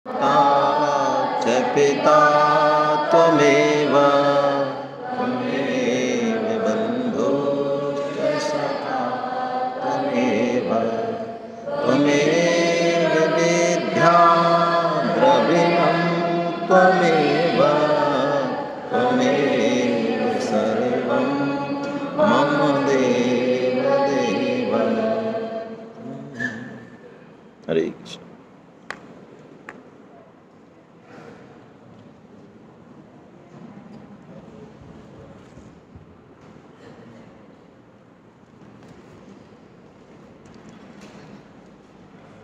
च पिता त्वमेव त्वमेव बन्धुश्च सखा त्वमेव त्वमेव विद्या द्रविणं त्वमेव त्वमेव सर्वं मम देव देव। हरे कृष्ण।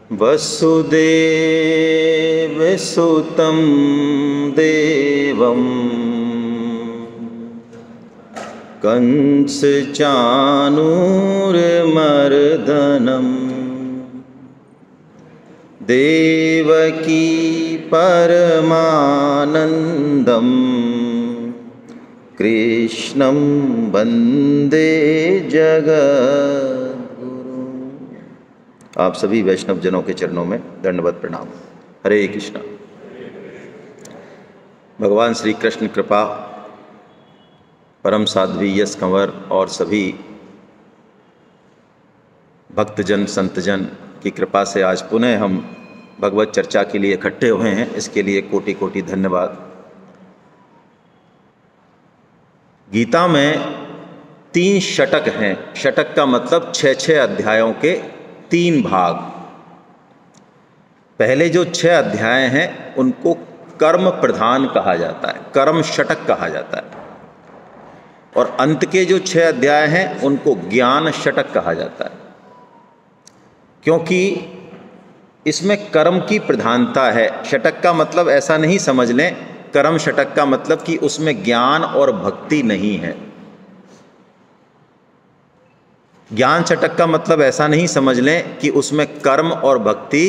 वसुदेवसुतं देवं कंसचाणूरमर्दनं देवकी परमानन्दं कृष्णं वन्दे जगत्। आप सभी वैष्णव जनों के चरणों में दंडवत प्रणाम। हरे कृष्णा। भगवान श्री कृष्ण कृपा, परम साध्वी यश कंवर और सभी भक्तजन संतजन की कृपा से आज पुनः हम भगवत चर्चा के लिए इकट्ठे हुए हैं। इसके लिए कोटि कोटि धन्यवाद। गीता में 3 षटक हैं। षटक का मतलब 6 अध्यायों के 3 भाग। पहले जो 6 अध्याय हैं उनको कर्म प्रधान कहा जाता है, कर्म षटक कहा जाता है, और अंत के जो 6 अध्याय हैं उनको ज्ञान षटक कहा जाता है, क्योंकि इसमें कर्म की प्रधानता है। षटक का मतलब ऐसा नहीं समझ लें, कर्म षटक का मतलब कि उसमें ज्ञान और भक्ति नहीं है। ज्ञान षटक का मतलब ऐसा नहीं समझ लें कि उसमें कर्म और भक्ति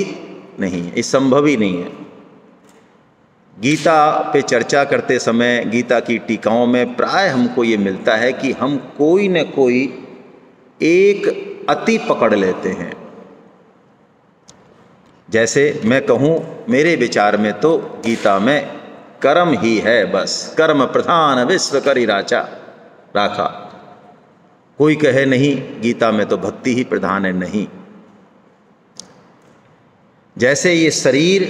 नहीं है, ये संभव ही नहीं है। गीता पे चर्चा करते समय, गीता की टीकाओं में प्राय हमको ये मिलता है कि हम कोई न कोई एक अति पकड़ लेते हैं। जैसे मैं कहूँ, मेरे विचार में तो गीता में कर्म ही है, बस कर्म प्रधान विश्व करि राखा। कोई कहे नहीं गीता में तो भक्ति ही प्रधान है, नहीं। जैसे ये शरीर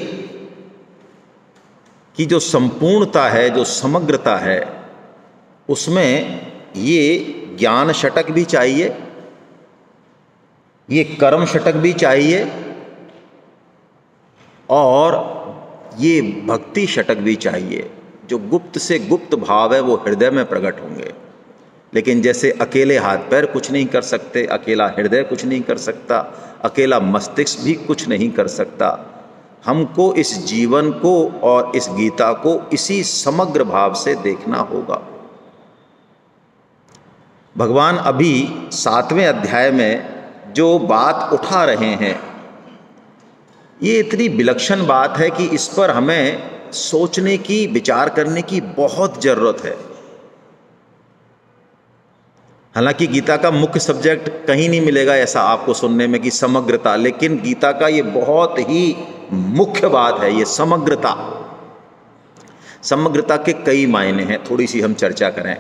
की जो संपूर्णता है, जो समग्रता है, उसमें ये ज्ञान षटक भी चाहिए, ये कर्म षटक भी चाहिए, और ये भक्ति षटक भी चाहिए। जो गुप्त से गुप्त भाव है वो हृदय में प्रकट होंगे। लेकिन जैसे अकेले हाथ पैर कुछ नहीं कर सकते, अकेला हृदय कुछ नहीं कर सकता, अकेला मस्तिष्क भी कुछ नहीं कर सकता, हमको इस जीवन को और इस गीता को इसी समग्र भाव से देखना होगा। भगवान अभी 7वें अध्याय में जो बात उठा रहे हैं, ये इतनी विलक्षण बात है कि इस पर हमें सोचने की, विचार करने की बहुत ज़रूरत है। हालांकि गीता का मुख्य सब्जेक्ट कहीं नहीं मिलेगा ऐसा आपको सुनने में कि समग्रता, लेकिन गीता का ये बहुत ही मुख्य बात है, ये समग्रता। समग्रता के कई मायने हैं, थोड़ी सी हम चर्चा करें।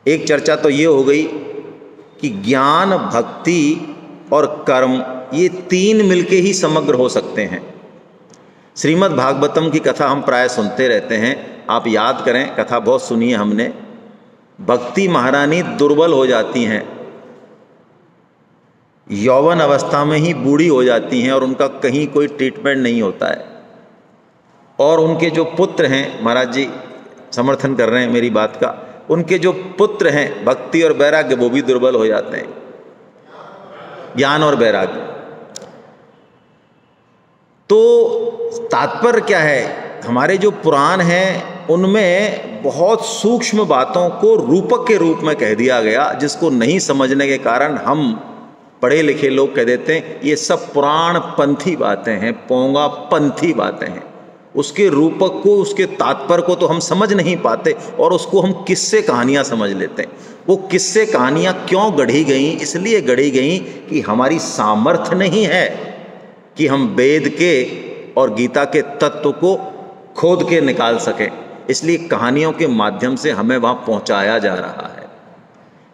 एक चर्चा तो ये हो गई कि ज्ञान, भक्ति और कर्म, ये 3 मिलके ही समग्र हो सकते हैं। श्रीमद् भागवतम की कथा हम प्राय सुनते रहते हैं, आप याद करें, कथा बहुत सुनी है हमने। भक्ति महारानी दुर्बल हो जाती हैं, यौवन अवस्था में ही बूढ़ी हो जाती हैं और उनका कहीं कोई ट्रीटमेंट नहीं होता है। और उनके जो पुत्र हैं, महाराज जी समर्थन कर रहे हैं मेरी बात का, उनके जो पुत्र हैं भक्ति और वैराग्य, वो भी दुर्बल हो जाते हैं, ज्ञान और वैराग्य। तो तात्पर्य क्या है? हमारे जो पुराण हैं उनमें बहुत सूक्ष्म बातों को रूपक के रूप में कह दिया गया, जिसको नहीं समझने के कारण हम पढ़े लिखे लोग कह देते हैं ये सब पुराण पंथी बातें हैं, पोंगा पंथी बातें हैं। उसके रूपक को, उसके तात्पर्य को तो हम समझ नहीं पाते और उसको हम किस्से कहानियाँ समझ लेते हैं। वो किस्से कहानियाँ क्यों गढ़ी गईं? इसलिए गढ़ी गईं कि हमारी सामर्थ्य नहीं है कि हम वेद के और गीता के तत्व को खोद के निकाल सकें। इसलिए कहानियों के माध्यम से हमें वहाँ पहुँचाया जा रहा है।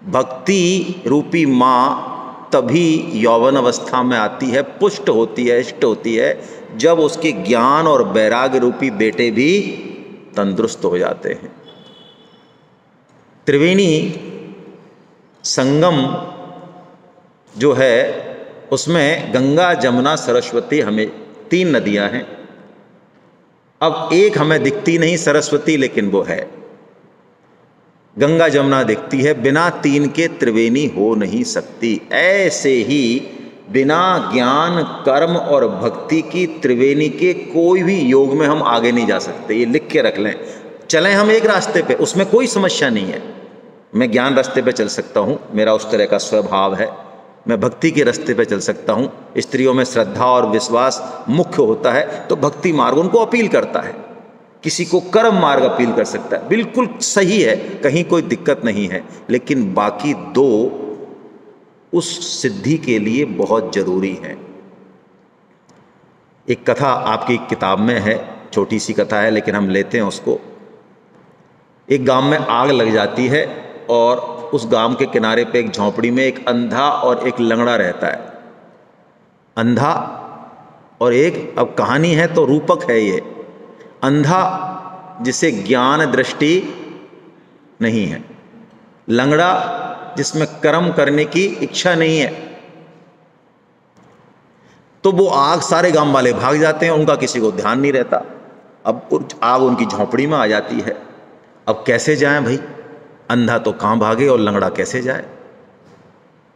भक्ति रूपी माँ तभी यौवन अवस्था में आती है, पुष्ट होती है, इष्ट होती है, जब उसके ज्ञान और वैराग्य रूपी बेटे भी तंदुरुस्त हो जाते हैं। त्रिवेणी संगम जो है उसमें गंगा, जमुना, सरस्वती, हमें 3 नदियां हैं। अब एक हमें दिखती नहीं सरस्वती, लेकिन वो है। गंगा जमुना दिखती है, बिना 3 के त्रिवेणी हो नहीं सकती। ऐसे ही बिना ज्ञान, कर्म और भक्ति की त्रिवेणी के कोई भी योग में हम आगे नहीं जा सकते। ये लिख के रख लें। चलें हम एक रास्ते पे, उसमें कोई समस्या नहीं है। मैं ज्ञान रास्ते पे चल सकता हूँ, मेरा उस तरह का स्वभाव है। मैं भक्ति के रास्ते पे चल सकता हूँ। स्त्रियों में श्रद्धा और विश्वास मुख्य होता है, तो भक्ति मार्ग उनको अपील करता है। किसी को कर्म मार्ग अपील कर सकता है, बिल्कुल सही है, कहीं कोई दिक्कत नहीं है। लेकिन बाकी 2 उस सिद्धि के लिए बहुत जरूरी है। एक कथा आपकी किताब में है, छोटी सी कथा है, लेकिन हम लेते हैं उसको। एक गांव में आग लग जाती है और उस गांव के किनारे पे एक झोंपड़ी में एक अंधा और एक लंगड़ा रहता है। अंधा और एक, अब कहानी है तो रूपक है ये। अंधा जिसे ज्ञान दृष्टि नहीं है, लंगड़ा जिसमें कर्म करने की इच्छा नहीं है। तो वो आग, सारे गांव वाले भाग जाते हैं, उनका किसी को ध्यान नहीं रहता। अब आग उनकी झोंपड़ी में आ जाती है। अब कैसे जाएं भाई? अंधा तो कहाँ भागे और लंगड़ा कैसे जाए?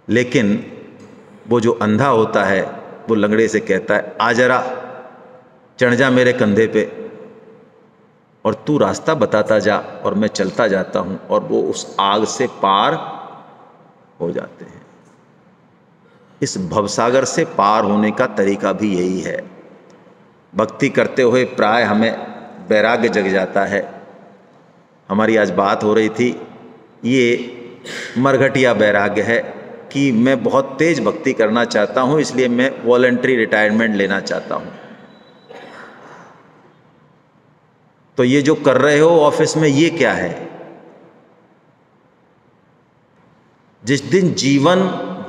लेकिन वो जो अंधा होता है वो लंगड़े से कहता है, आ जरा चढ़ जा मेरे कंधे पे और तू रास्ता बताता जा और मैं चलता जाता हूँ। और वो उस आग से पार हो जाते हैं। इस भवसागर से पार होने का तरीका भी यही है। भक्ति करते हुए प्राय हमें वैराग्य जग जाता है। हमारी आज बात हो रही थी, ये मरघटिया वैराग्य है कि मैं बहुत तेज भक्ति करना चाहता हूँ, इसलिए मैं वॉलंटरी रिटायरमेंट लेना चाहता हूँ। तो ये जो कर रहे हो ऑफिस में, ये क्या है? जिस दिन जीवन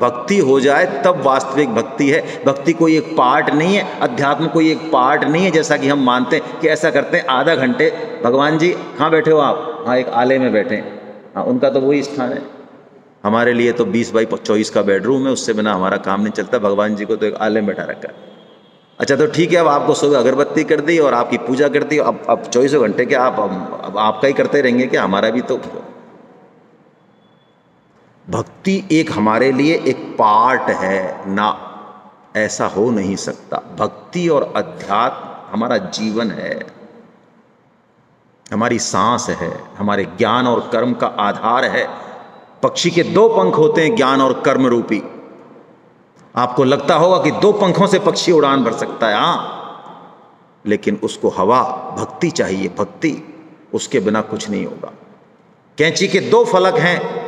भक्ति हो जाए तब वास्तविक भक्ति है। भक्ति कोई एक पार्ट नहीं है, अध्यात्म कोई एक पार्ट नहीं है, जैसा कि हम मानते हैं कि ऐसा करते हैं आधा घंटे। भगवान जी कहाँ बैठे हो आप? हाँ, एक आले में बैठे हैं। हाँ, उनका तो वही स्थान है। हमारे लिए तो 20 बाई 24 का बेडरूम है, उससे बिना हमारा काम नहीं चलता। भगवान जी को तो एक आले में बैठा रखा है। अच्छा, तो ठीक है, अब आपको सुबह अगरबत्ती कर दी और आपकी पूजा कर दी। अब 24 घंटे क्या आप अब आपका ही करते रहेंगे क्या? हमारा भी तो भक्ति एक हमारे लिए एक पार्ट है ना, ऐसा हो नहीं सकता। भक्ति और अध्यात्म हमारा जीवन है, हमारी सांस है, हमारे ज्ञान और कर्म का आधार है। पक्षी के 2 पंख होते हैं, ज्ञान और कर्म रूपी। आपको लगता होगा कि 2 पंखों से पक्षी उड़ान भर सकता है, हाँ, लेकिन उसको हवा, भक्ति चाहिए, भक्ति, उसके बिना कुछ नहीं होगा। कैंची के 2 फलक हैं,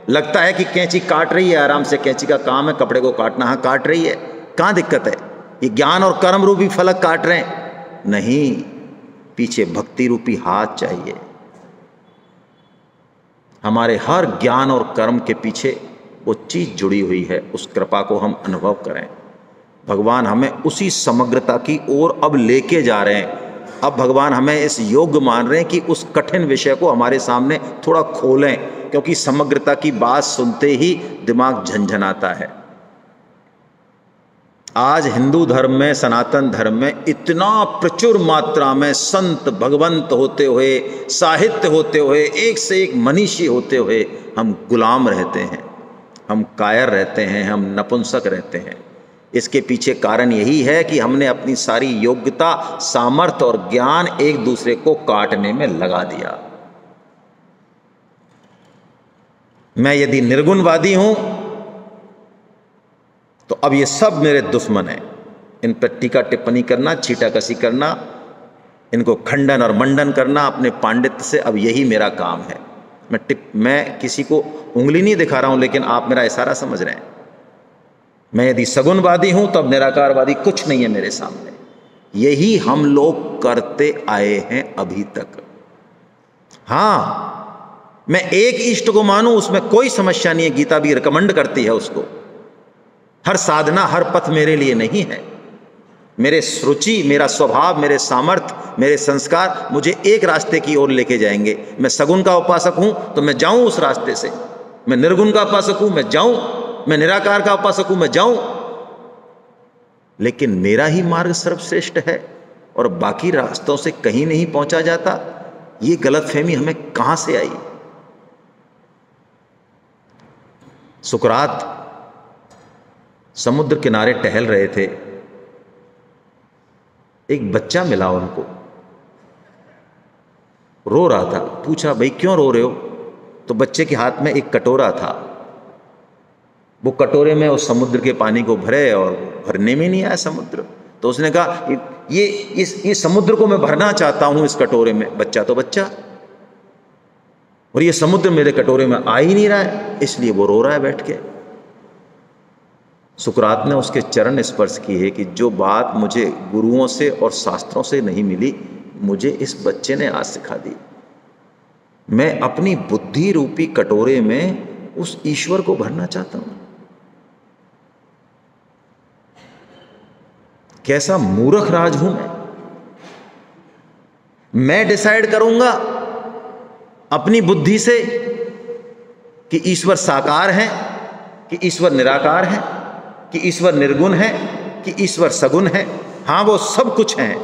लगता है कि कैंची काट रही है आराम से, कैंची का काम है कपड़े को काटना, हाँ काट रही है, कहाँ दिक्कत है? ये ज्ञान और कर्म रूपी फलक काट रहे हैं? नहीं, पीछे भक्ति रूपी हाथ चाहिए। हमारे हर ज्ञान और कर्म के पीछे वो चीज जुड़ी हुई है, उस कृपा को हम अनुभव करें। भगवान हमें उसी समग्रता की ओर अब लेके जा रहे हैं। अब भगवान हमें इस योग्य मान रहे हैं कि उस कठिन विषय को हमारे सामने थोड़ा खोलें, क्योंकि समग्रता की बात सुनते ही दिमाग झंझनाता है। आज हिंदू धर्म में, सनातन धर्म में इतना प्रचुर मात्रा में संत भगवंत होते हुए, साहित्य होते हुए, एक से एक मनीषी होते हुए हम गुलाम रहते हैं, हम कायर रहते हैं, हम नपुंसक रहते हैं। इसके पीछे कारण यही है कि हमने अपनी सारी योग्यता, सामर्थ्य और ज्ञान एक दूसरे को काटने में लगा दिया। मैं यदि निर्गुणवादी हूं तो अब ये सब मेरे दुश्मन हैं। इन पर टीका टिप्पणी करना, छीटाकशी करना, इनको खंडन और मंडन करना अपने पांडित्य से, अब यही मेरा काम है। मैं किसी को उंगली नहीं दिखा रहा हूं, लेकिन आप मेरा इशारा समझ रहे हैं। मैं यदि सगुणवादी हूं तो अब निराकारवादी कुछ नहीं है मेरे सामने। यही हम लोग करते आए हैं अभी तक। हाँ, मैं एक इष्ट को मानूं, उसमें कोई समस्या नहीं है, गीता भी रिकमेंड करती है उसको। हर साधना, हर पथ मेरे लिए नहीं है। मेरे रुचि, मेरा स्वभाव, मेरे सामर्थ्य, मेरे संस्कार मुझे एक रास्ते की ओर लेके जाएंगे। मैं सगुण का उपासक हूं तो मैं जाऊं उस रास्ते से, मैं निर्गुण का उपासक हूं मैं जाऊं, मैं निराकार का उपासक हूं मैं जाऊं, लेकिन मेरा ही मार्ग सर्वश्रेष्ठ है और बाकी रास्तों से कहीं नहीं पहुंचा जाता। ये गलतफहमी हमें कहां से आई? सुकरात समुद्र किनारे टहल रहे थे, एक बच्चा मिला उनको, रो रहा था। पूछा, भाई क्यों रो रहे हो? तो बच्चे के हाथ में एक कटोरा था, वो कटोरे में उस समुद्र के पानी को भरे और भरने में नहीं आया समुद्र। तो उसने कहा, ये समुद्र को मैं भरना चाहता हूं इस कटोरे में। बच्चा तो बच्चा, और ये समुद्र मेरे कटोरे में आ ही नहीं रहा है, इसलिए वो रो रहा है बैठ के। सुकरात ने उसके चरण स्पर्श किए कि जो बात मुझे गुरुओं से और शास्त्रों से नहीं मिली, मुझे इस बच्चे ने आज सिखा दी। मैं अपनी बुद्धि रूपी कटोरे में उस ईश्वर को भरना चाहता हूं। कैसा मूर्ख राज हूं मैं डिसाइड करूंगा अपनी बुद्धि से कि ईश्वर साकार है, कि ईश्वर निराकार है, कि ईश्वर निर्गुण है, कि ईश्वर सगुण है। हां, वो सब कुछ हैं,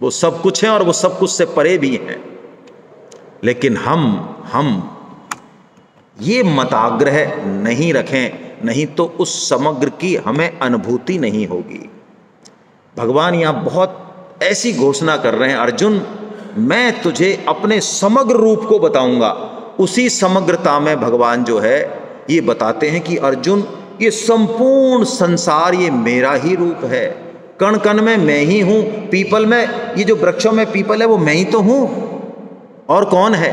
वो सब कुछ हैं और वो सब कुछ से परे भी हैं। लेकिन हम ये मताग्रह नहीं रखें, नहीं तो उस समग्र की हमें अनुभूति नहीं होगी। भगवान यहां बहुत ऐसी घोषणा कर रहे हैं, अर्जुन मैं तुझे अपने समग्र रूप को बताऊंगा। उसी समग्रता में भगवान जो है ये बताते हैं कि अर्जुन, ये संपूर्ण संसार ये मेरा ही रूप है। कण कण में मैं ही हूं, पीपल में, ये जो वृक्षों में पीपल है वो मैं ही तो हूं, और कौन है?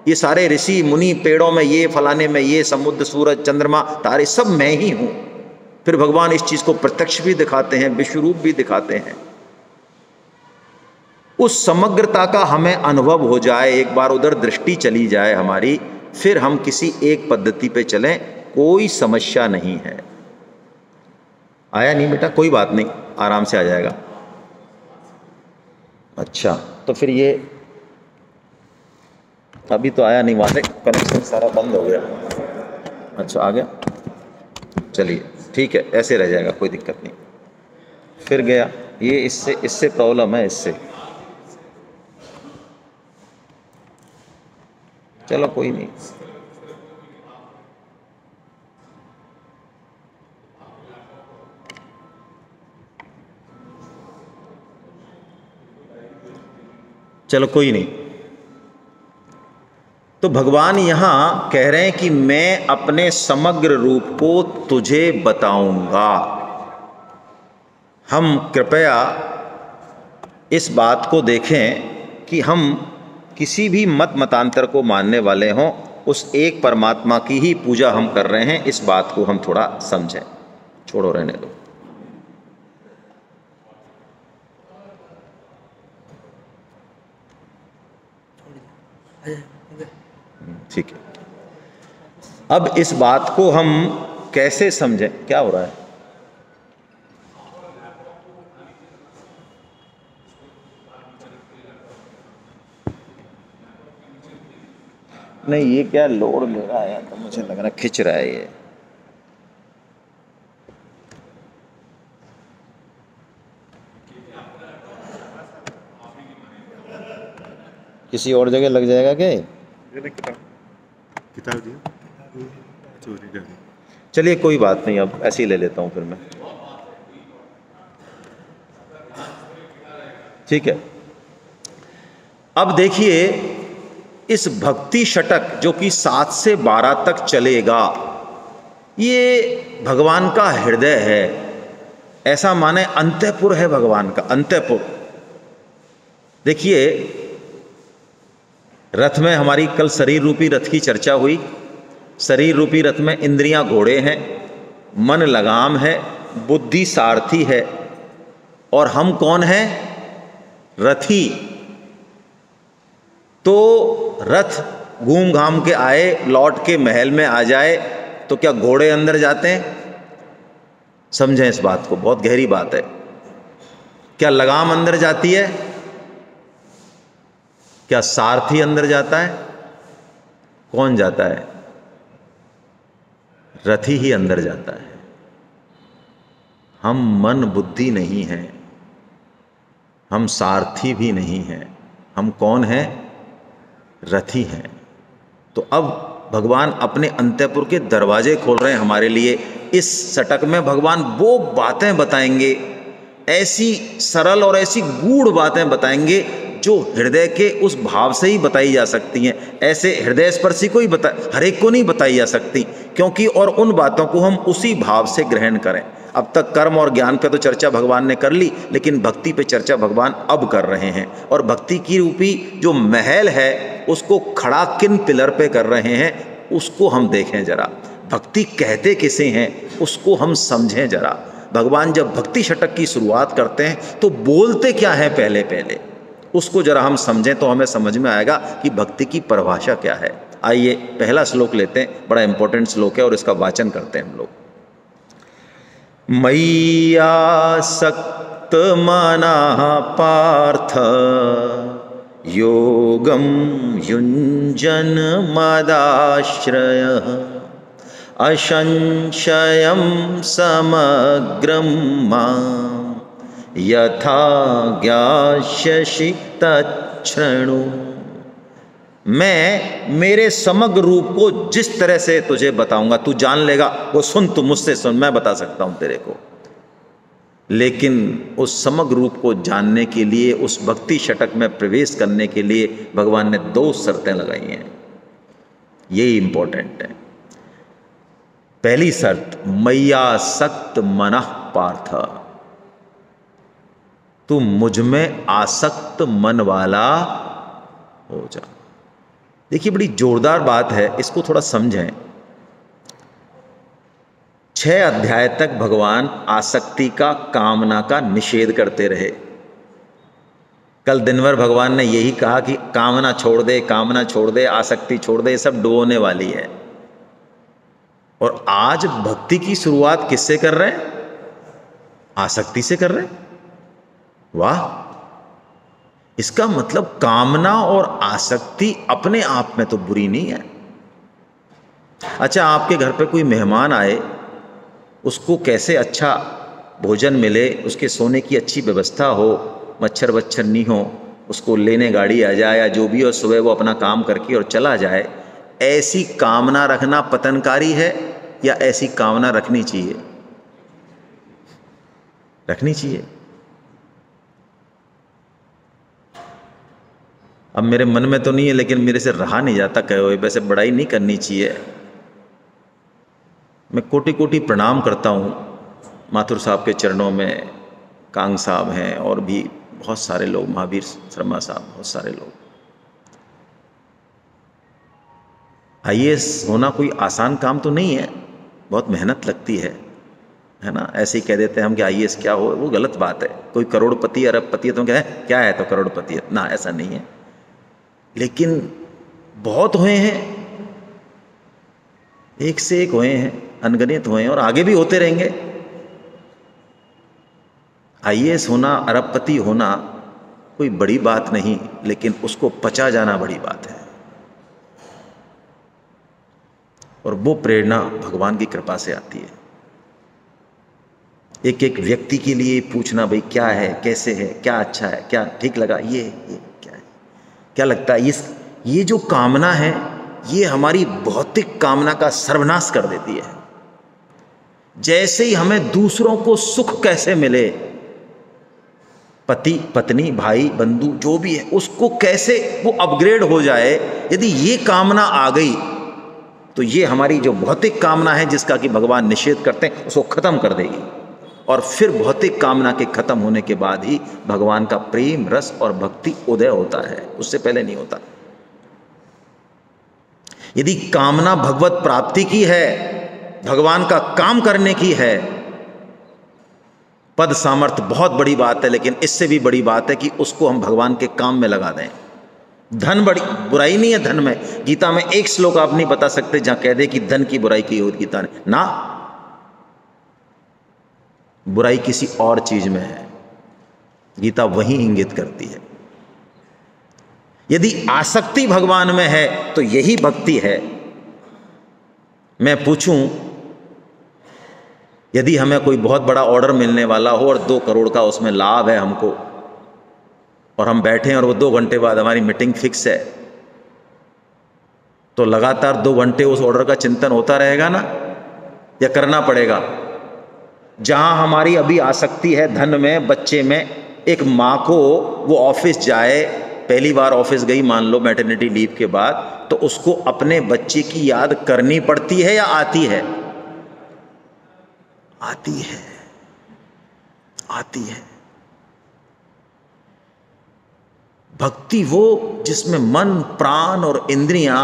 ये सारे ऋषि मुनि, पेड़ों में ये, फलाने में ये, समुद्र, सूरज, चंद्रमा, तारे, सब मैं ही हूं। फिर भगवान इस चीज को प्रत्यक्ष भी दिखाते हैं, विश्वरूप भी दिखाते हैं। उस समग्रता का हमें अनुभव हो जाए, एक बार उधर दृष्टि चली जाए हमारी, फिर हम किसी एक पद्धति पे चलें, कोई समस्या नहीं है। आया नहीं बेटा? कोई बात नहीं, आराम से आ जाएगा। अच्छा, तो फिर ये अभी तो आया नहीं, वहाँ से कनेक्शन सारा बंद हो गया। अच्छा, आ गया, चलिए ठीक है, ऐसे रह जाएगा, कोई दिक्कत नहीं। फिर गया ये, इससे प्रॉब्लम है, इससे। चलो कोई नहीं। चलो कोई नहीं। तो भगवान यहां कह रहे हैं कि मैं अपने समग्र रूप को तुझे बताऊंगा। हम कृपया इस बात को देखें कि हम किसी भी मत मतांतर को मानने वाले हों, उस एक परमात्मा की ही पूजा हम कर रहे हैं। इस बात को हम थोड़ा समझें। छोड़ो, रहने दो। ठीक है, अब इस बात को हम कैसे समझें? क्या हो रहा है? नहीं, ये क्या लोड ले रहा है, तो मुझे लग रहा है खिंच रहा है ये। किसी और जगह लग जाएगा क्या? चलिए कोई बात नहीं, अब ऐसे ही ले लेता हूं फिर मैं। ठीक है, अब देखिए, इस भक्ति षटक जो कि 7 से 12 तक चलेगा, ये भगवान का हृदय है। ऐसा माने अंतःपुर है भगवान का, अंतःपुर। देखिए, रथ में हमारी कल शरीर रूपी रथ की चर्चा हुई। शरीर रूपी रथ में इंद्रियां घोड़े हैं, मन लगाम है, बुद्धि सारथी है, और हम कौन हैं? रथी। तो रथ घूम घाम के आए, लौट के महल में आ जाए, तो क्या घोड़े अंदर जाते हैं? समझें इस बात को, बहुत गहरी बात है। क्या लगाम अंदर जाती है? क्या सारथी अंदर जाता है? कौन जाता है? रथी ही अंदर जाता है। हम मन बुद्धि नहीं हैं, हम सारथी भी नहीं हैं, हम कौन हैं? रथी हैं। तो अब भगवान अपने अंतःपुर के दरवाजे खोल रहे हैं हमारे लिए। इस शतक में भगवान वो बातें बताएंगे, ऐसी सरल और ऐसी गूढ़ बातें बताएंगे जो हृदय के उस भाव से ही बताई जा सकती हैं। ऐसे हृदय स्पर्शी को ही हर एक को नहीं बताई जा सकती, क्योंकि और उन बातों को हम उसी भाव से ग्रहण करें। अब तक कर्म और ज्ञान पे तो चर्चा भगवान ने कर ली, लेकिन भक्ति पे चर्चा भगवान अब कर रहे हैं। और भक्ति की रूपी जो महल है उसको खड़ा किन पिलर पे कर रहे हैं, उसको हम देखें जरा। भक्ति कहते किसे हैं उसको हम समझें जरा। भगवान जब भक्ति शतक की शुरुआत करते हैं तो बोलते क्या है पहले पहले, उसको जरा हम समझें तो हमें समझ में आएगा कि भक्ति की परिभाषा क्या है। आइए पहला श्लोक लेते हैं, बड़ा इंपॉर्टेंट श्लोक है और इसका वाचन करते हैं हम लोग। मय्यासक्त मनाः पार्थ योगं युञ्जन् मदाश्रयः असंशयं समग्रं मां यथा ज्ञास्यसि तच्छृणु। मैं मेरे समग्र रूप को जिस तरह से तुझे बताऊंगा तू जान लेगा, वो सुन, तू मुझसे सुन, मैं बता सकता हूं तेरे को। लेकिन उस समग्र रूप को जानने के लिए, उस भक्ति शतक में प्रवेश करने के लिए भगवान ने 2 शर्तें लगाई हैं। यही इंपॉर्टेंट है। पहली शर्त, मय्यासक्त मनः पार्थ, तू मुझ में आसक्त मन वाला हो जा। देखिए बड़ी जोरदार बात है, इसको थोड़ा समझें। 6 अध्याय तक भगवान आसक्ति का, कामना का निषेध करते रहे। कल दिन भर भगवान ने यही कहा कि कामना छोड़ दे, कामना छोड़ दे, आसक्ति छोड़ दे, ये सब डुबोने वाली है। और आज भक्ति की शुरुआत किससे कर रहे हैं? आसक्ति से कर रहे हैं। वाह! इसका मतलब कामना और आसक्ति अपने आप में तो बुरी नहीं है। अच्छा, आपके घर पे कोई मेहमान आए, उसको कैसे अच्छा भोजन मिले, उसके सोने की अच्छी व्यवस्था हो, मच्छर वच्छर नहीं हो, उसको लेने गाड़ी आ जाए या जो भी हो, सुबह वो अपना काम करके और चला जाए, ऐसी कामना रखना पतनकारी है या ऐसी कामना रखनी चाहिए? रखनी चाहिए। अब मेरे मन में तो नहीं है, लेकिन मेरे से रहा नहीं जाता कहे हुए, वैसे बड़ाई नहीं करनी चाहिए। मैं कोटि कोटि प्रणाम करता हूँ माथुर साहब के चरणों में। कांग साहब हैं और भी बहुत सारे लोग, महावीर शर्मा साहब, बहुत सारे लोग। IAS होना कोई आसान काम तो नहीं है, बहुत मेहनत लगती है ना। ऐसे ही कह देते हैं हम कि IAS क्या हो, वो गलत बात है। कोई करोड़पति अरबपति है तो क्या है तो करोड़पति है ना, ऐसा नहीं है। लेकिन बहुत हुए हैं, एक से एक हुए हैं, अनगिनत हुए हैं और आगे भी होते रहेंगे। IAS होना, अरबपति होना कोई बड़ी बात नहीं, लेकिन उसको पचा जाना बड़ी बात है। और वो प्रेरणा भगवान की कृपा से आती है। एक एक व्यक्ति के लिए पूछना, भाई क्या है, कैसे है, क्या अच्छा है, क्या ठीक लगा, ये क्या है, क्या लगता है। ये जो कामना है, ये हमारी भौतिक कामना का सर्वनाश कर देती है। जैसे ही हमें दूसरों को सुख कैसे मिले, पति पत्नी भाई बंधु जो भी है, उसको कैसे वो अपग्रेड हो जाए, यदि ये कामना आ गई तो ये हमारी जो भौतिक कामना है, जिसका कि भगवान निषेध करते हैं, उसको खत्म कर देगी। और फिर भौतिक कामना के खत्म होने के बाद ही भगवान का प्रेम रस और भक्ति उदय होता है, उससे पहले नहीं होता। यदि कामना भगवत प्राप्ति की है, भगवान का काम करने की है, पद सामर्थ्य बहुत बड़ी बात है, लेकिन इससे भी बड़ी बात है कि उसको हम भगवान के काम में लगा दें। धन बड़ी बुराई नहीं है। धन में, गीता में एक श्लोक आप नहीं बता सकते जहां कह दे कि धन की बुराई की हो गीता ने, ना, बुराई किसी और चीज में है, गीता वही इंगित करती है। यदि आसक्ति भगवान में है तो यही भक्ति है। मैं पूछूं, यदि हमें कोई बहुत बड़ा ऑर्डर मिलने वाला हो और 2 करोड़ का उसमें लाभ है हमको, और हम बैठे हैं और वो 2 घंटे बाद हमारी मीटिंग फिक्स है, तो लगातार 2 घंटे उस ऑर्डर का चिंतन होता रहेगा ना, या करना पड़ेगा? जहां हमारी अभी आसक्ति है धन में, बच्चे में, एक माँ को वो ऑफिस जाए, पहली बार ऑफिस गई मान लो मैटरनिटी लीव के बाद, तो उसको अपने बच्चे की याद करनी पड़ती है या आती है? आती है, आती है। भक्ति वो जिसमें मन, प्राण और इंद्रियां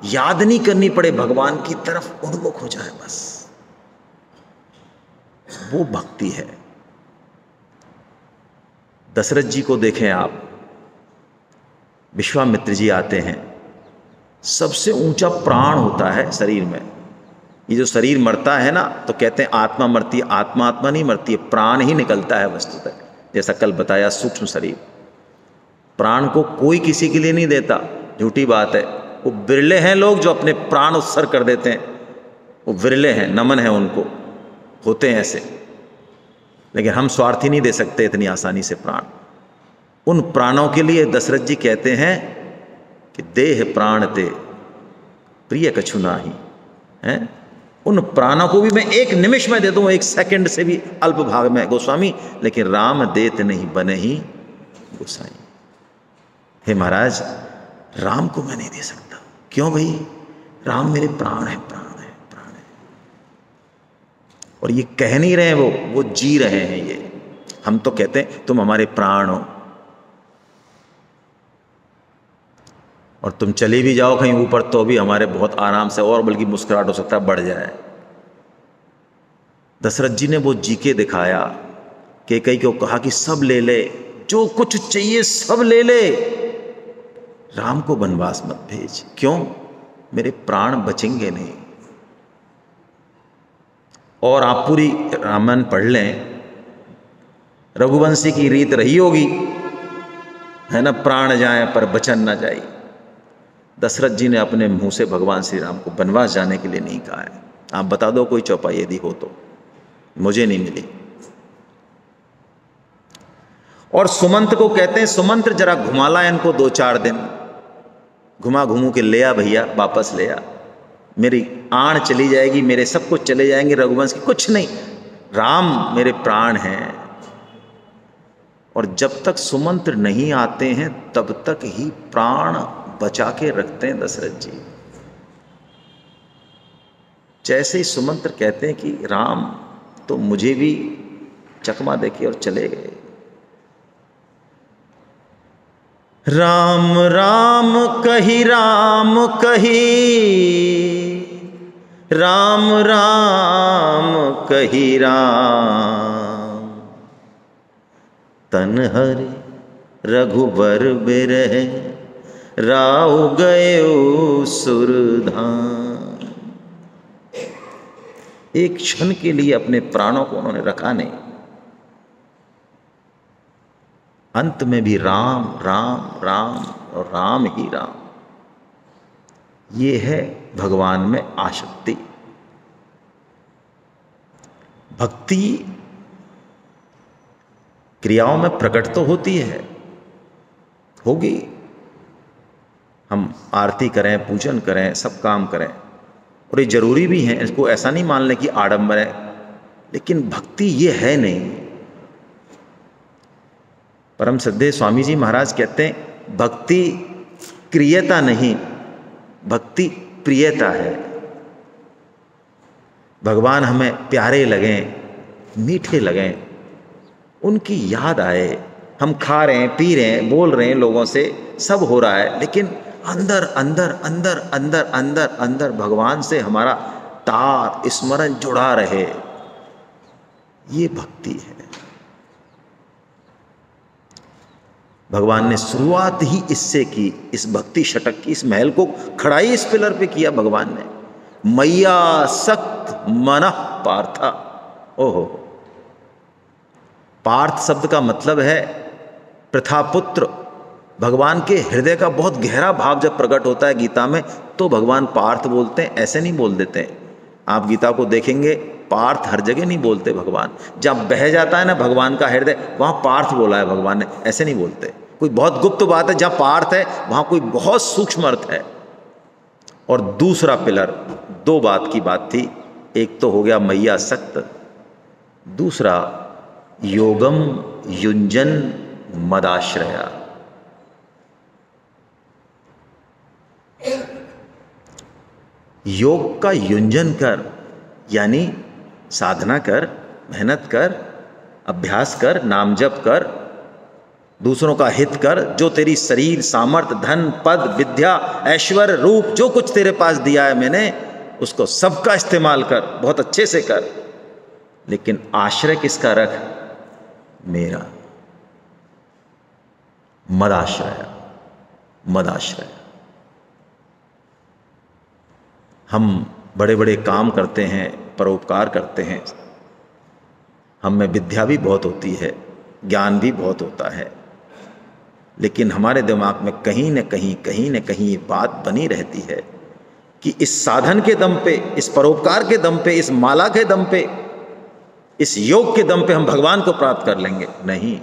याद नहीं करनी पड़े, भगवान की तरफ उन्मुख हो जाए, बस वो भक्ति है। दशरथ जी को देखें आप, विश्वामित्र जी आते हैं, सबसे ऊंचा प्राण होता है शरीर में। ये जो शरीर मरता है ना, तो कहते हैं आत्मा मरती है, आत्मा आत्मा नहीं मरती है, प्राण ही निकलता है वस्तुतः। जैसा कल बताया, सूक्ष्म शरीर, प्राण को कोई किसी के लिए नहीं देता, झूठी बात है। वो बिरले हैं लोग जो अपने प्राण उत्सर्ग कर देते हैं, वो बिरले हैं, नमन है उनको, होते हैं ऐसे। लेकिन हम स्वार्थी नहीं दे सकते इतनी आसानी से प्राण। उन प्राणों के लिए दशरथ जी कहते हैं कि देह प्राण ते प्रिय कछु नाही है। उन प्राणों को भी मैं एक निमिष में दे दूं, एक सेकंड से भी अल्प भाग में गोस्वामी, लेकिन राम देत नहीं बने ही गोसाई। हे महाराज, राम को मैं नहीं दे सकता। क्यों भाई? राम मेरे प्राण है, प्राण है, प्राण है। और ये कह नहीं रहे वो जी रहे हैं। ये हम तो कहते हैं तुम हमारे प्राण हो, और तुम चले भी जाओ कहीं ऊपर तो भी हमारे बहुत आराम से, और बल्कि मुस्कुराहट हो सकता है बढ़ जाए। दशरथ जी ने वो जी के दिखाया। कैकेयी को कहा कि सब ले ले, जो कुछ चाहिए सब ले ले, राम को वनवास मत भेज। क्यों? मेरे प्राण बचेंगे नहीं। और आप पूरी रामायण पढ़ लें, रघुवंशी की रीत रही होगी, है ना, प्राण जाए पर बचन ना जाए। दशरथ जी ने अपने मुंह से भगवान श्री राम को वनवास जाने के लिए नहीं कहा है। आप बता दो कोई चौपाई यदि हो तो, मुझे नहीं मिली। और सुमंत को कहते हैं, सुमंत्र जरा घुमा ला इनको 2-4 दिन, घुमा घुमू के ले आ भैया, वापस ले आ, मेरी आण चली जाएगी, मेरे सब कुछ चले जाएंगे, रघुवंश की कुछ नहीं, राम मेरे प्राण हैं। और जब तक सुमंत्र नहीं आते हैं तब तक ही प्राण बचा के रखते हैं दशरथ जी। जैसे ही सुमंत्र कहते हैं कि राम तो मुझे भी चकमा देके और चले गए। राम राम कही, राम कही, राम राम कही, राम तन हरे रघुबर बिरह, राव गए सुरधाम। एक क्षण के लिए अपने प्राणों को उन्होंने रखा नहीं। अंत में भी राम राम राम और राम ही राम। ये है भगवान में आसक्ति। भक्ति क्रियाओं में प्रकट तो होती है, होगी। हम आरती करें, पूजन करें, सब काम करें, और ये जरूरी भी है, इसको ऐसा नहीं मान लें कि आडंबर है, लेकिन भक्ति ये है नहीं। परम श्रद्धेय स्वामी जी महाराज कहते हैं, भक्ति क्रियता नहीं, भक्ति प्रियता है। भगवान हमें प्यारे लगें, मीठे लगें, उनकी याद आए। हम खा रहे हैं, पी रहे हैं, बोल रहे हैं लोगों से, सब हो रहा है, लेकिन अंदर अंदर अंदर अंदर अंदर अंदर भगवान से हमारा तार स्मरण जुड़ा रहे। ये भक्ति है। भगवान ने शुरुआत ही इससे की, इस भक्ति षटक की। इस महल को खड़ा ही इस पिलर पे किया भगवान ने। मैया सक्त मनः पार्था। ओहो, पार्थ शब्द का मतलब है प्रथापुत्र। भगवान के हृदय का बहुत गहरा भाव जब प्रकट होता है गीता में तो भगवान पार्थ बोलते हैं, ऐसे नहीं बोल देते हैं। आप गीता को देखेंगे, पार्थ हर जगह नहीं बोलते भगवान। जब बह जाता है ना भगवान का हृदय, वहाँ पार्थ बोला है भगवान ने, ऐसे नहीं बोलते। कोई बहुत गुप्त बात है, जहाँ पार्थ है वहाँ कोई बहुत सूक्ष्म अर्थ है। और दूसरा पिलर, दो बात की बात थी, एक तो हो गया मैया सक्त, दूसरा योगम युंजन मदाश्रया। योग का युंजन कर, यानी साधना कर, मेहनत कर, अभ्यास कर, नाम जप कर, दूसरों का हित कर। जो तेरी शरीर, सामर्थ्य, धन, पद, विद्या, ऐश्वर्य, रूप, जो कुछ तेरे पास दिया है मैंने, उसको सबका इस्तेमाल कर, बहुत अच्छे से कर। लेकिन आश्रय किसका रख? मेरा। मदाश्रय, मदाश्रय। हम बड़े बड़े काम करते हैं, परोपकार करते हैं, हम में विद्या भी बहुत होती है, ज्ञान भी बहुत होता है, लेकिन हमारे दिमाग में कहीं न कहीं ये बात बनी रहती है कि इस साधन के दम पे, इस परोपकार के दम पे, इस माला के दम पे, इस योग के दम पे हम भगवान को प्राप्त कर लेंगे। नहीं,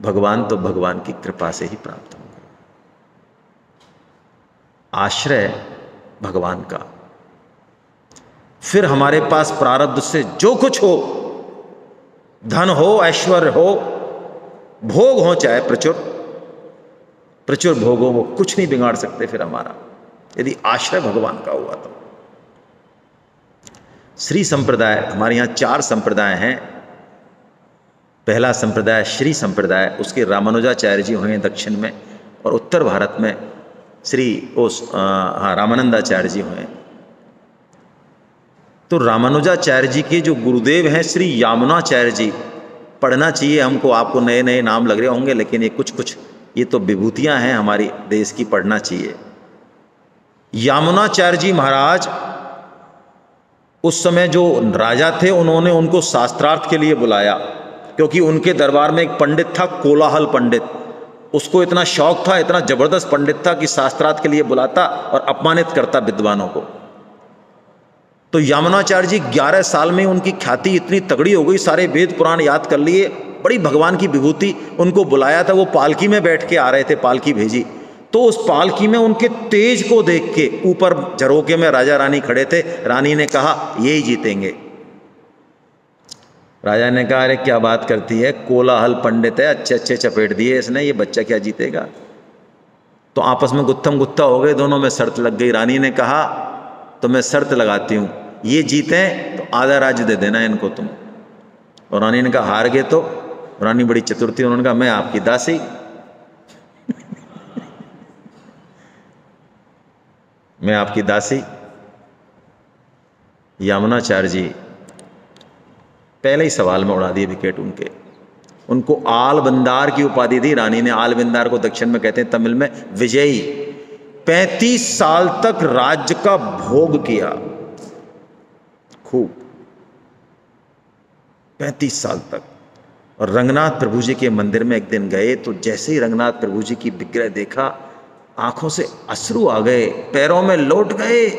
भगवान तो भगवान की कृपा से ही प्राप्त होंगे। आश्रय भगवान का। फिर हमारे पास प्रारब्ध से जो कुछ हो, धन हो, ऐश्वर्य हो, भोग हो, चाहे प्रचुर प्रचुर भोग हो, वो कुछ नहीं बिगाड़ सकते फिर हमारा, यदि आश्रय भगवान का हुआ तो। श्री संप्रदाय, हमारे यहाँ 4 संप्रदाय हैं। पहला संप्रदाय श्री संप्रदाय, उसके रामानुजाचार्य जी हुए दक्षिण में, और उत्तर भारत में रामानंदाचार्य जी हुए। तो रामानुजाचार्य जी के जो गुरुदेव हैं श्री यामुनाचार्य जी, पढ़ना चाहिए हमको, आपको नए नए नाम लग रहे होंगे, लेकिन ये कुछ ये तो विभूतियां हैं हमारी देश की, पढ़ना चाहिए। यामुनाचार्य जी महाराज उस समय जो राजा थे, उन्होंने उनको शास्त्रार्थ के लिए बुलाया, क्योंकि उनके दरबार में एक पंडित था, कोलाहल पंडित। उसको इतना शौक था, इतना जबरदस्त पंडित था कि शास्त्रार्थ के लिए बुलाता और अपमानित करता विद्वानों को। तो यामुनाचार्य जी 11 साल में उनकी ख्याति इतनी तगड़ी हो गई, सारे वेद पुराण याद कर लिए, बड़ी भगवान की विभूति। उनको बुलाया था, वो पालकी में बैठ के आ रहे थे, पालकी भेजी, तो उस पालकी में उनके तेज को देख के, ऊपर झरोके में राजा रानी खड़े थे, रानी ने कहा यही जीतेंगे। राजा ने कहा अरे क्या बात करती है, कोलाहल पंडित है, अच्छे अच्छे चपेट दिए इसने, ये बच्चा क्या जीतेगा। तो आपस में गुत्थम गुत्था हो गए, दोनों में शर्त लग गई। रानी ने कहा तो मैं शर्त लगाती हूँ, ये जीते तो आधा राज्य दे देना इनको तुम। और रानी ने कहा हार गए तो? रानी बड़ी चतुर थी, उन्होंने कहा मैं आपकी दासी। मैं आपकी दासी। यामुनाचार्य जी पहले ही सवाल में उड़ा दिए विकेट उनके। उनको आलबंदार की उपाधि दी रानी ने। आलबंदार को दक्षिण में कहते हैं, तमिल में विजयी। 35 साल तक राज्य का भोग किया, खूब 35 साल तक। और रंगनाथ प्रभु जी के मंदिर में एक दिन गए, तो जैसे ही रंगनाथ प्रभु जी की विग्रह देखा, आंखों से अश्रु आ गए, पैरों में लौट गए,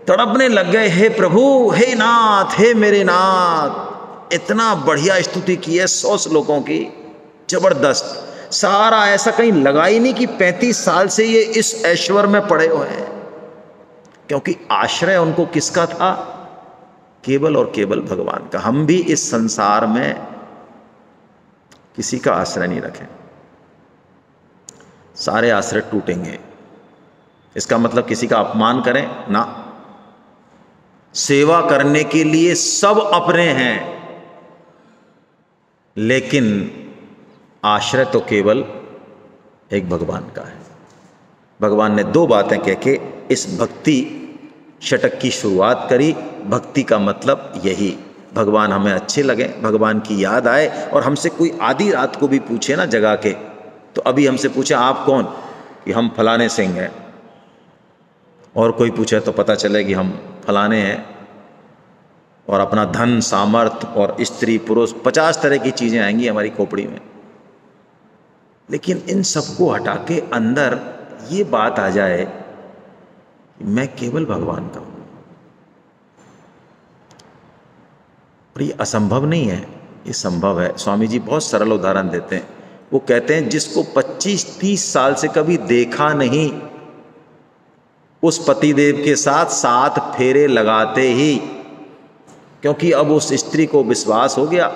तड़पने लग गए, हे प्रभु, हे नाथ, हे मेरे नाथ। इतना बढ़िया स्तुति की है 100 श्लोकों की, जबरदस्त। सारा ऐसा कहीं लगा ही नहीं कि 35 साल से ये इस ऐश्वर्य में पड़े हुए हैं, क्योंकि आश्रय उनको किसका था? केवल और केवल भगवान का। हम भी इस संसार में किसी का आश्रय नहीं रखें, सारे आश्रय टूटेंगे। इसका मतलब किसी का अपमान करें ना। सेवा करने के लिए सब अपने हैं, लेकिन आश्रय तो केवल एक भगवान का है। भगवान ने 2 बातें कह के इस भक्ति षटक की शुरुआत करी। भक्ति का मतलब यही, भगवान हमें अच्छे लगे, भगवान की याद आए, और हमसे कोई आधी रात को भी पूछे ना जगा के, तो अभी हमसे पूछे आप कौन, कि हम फलाने सिंह हैं, और कोई पूछे तो पता चले कि हम फलाने हैं, और अपना धन सामर्थ और स्त्री पुरुष 50 तरह की चीज़ें आएंगी हमारी खोपड़ी में। लेकिन इन सबको हटा के अंदर ये बात आ जाए कि मैं केवल भगवान का हूँ। और ये असंभव नहीं है, ये संभव है। स्वामी जी बहुत सरल उदाहरण देते हैं। वो कहते हैं जिसको 25-30 साल से कभी देखा नहीं, उस पतिदेव के साथ 7 फेरे लगाते ही, क्योंकि अब उस स्त्री को विश्वास हो गया,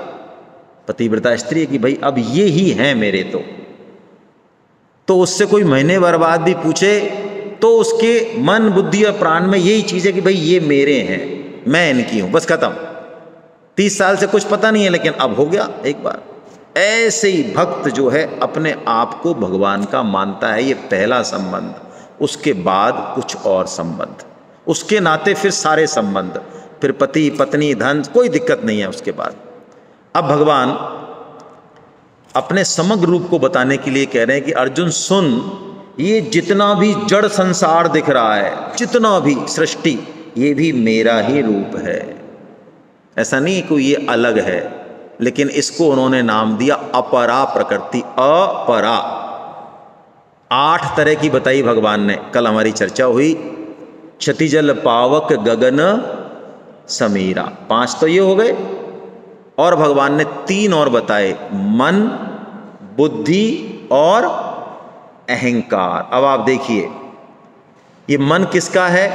पतिव्रता स्त्री है, कि भाई अब ये ही हैं मेरे। तो उससे कोई महीने भर बाद भी पूछे तो उसके मन बुद्धि और प्राण में यही चीज़ है कि भाई ये मेरे हैं, मैं इनकी हूं, बस खत्म। 30 साल से कुछ पता नहीं है, लेकिन अब हो गया एक बार। ऐसे ही भक्त जो है अपने आप को भगवान का मानता है, ये पहला संबंध। उसके बाद कुछ और संबंध, उसके नाते फिर सारे संबंध, फिर पति पत्नी धन, कोई दिक्कत नहीं है उसके बाद। अब भगवान अपने समग्र रूप को बताने के लिए कह रहे हैं कि अर्जुन सुन, ये जितना भी जड़ संसार दिख रहा है, जितना भी सृष्टि, ये भी मेरा ही रूप है। ऐसा नहीं कोई ये अलग है, लेकिन इसको उन्होंने नाम दिया अपरा प्रकृति। अपरा 8 तरह की बताई भगवान ने, कल हमारी चर्चा हुई। क्षतिजल पावक गगन समीरा, 5 तो ये हो गए, और भगवान ने 3 और बताए, मन, बुद्धि और अहंकार। अब आप देखिए, ये मन किसका है?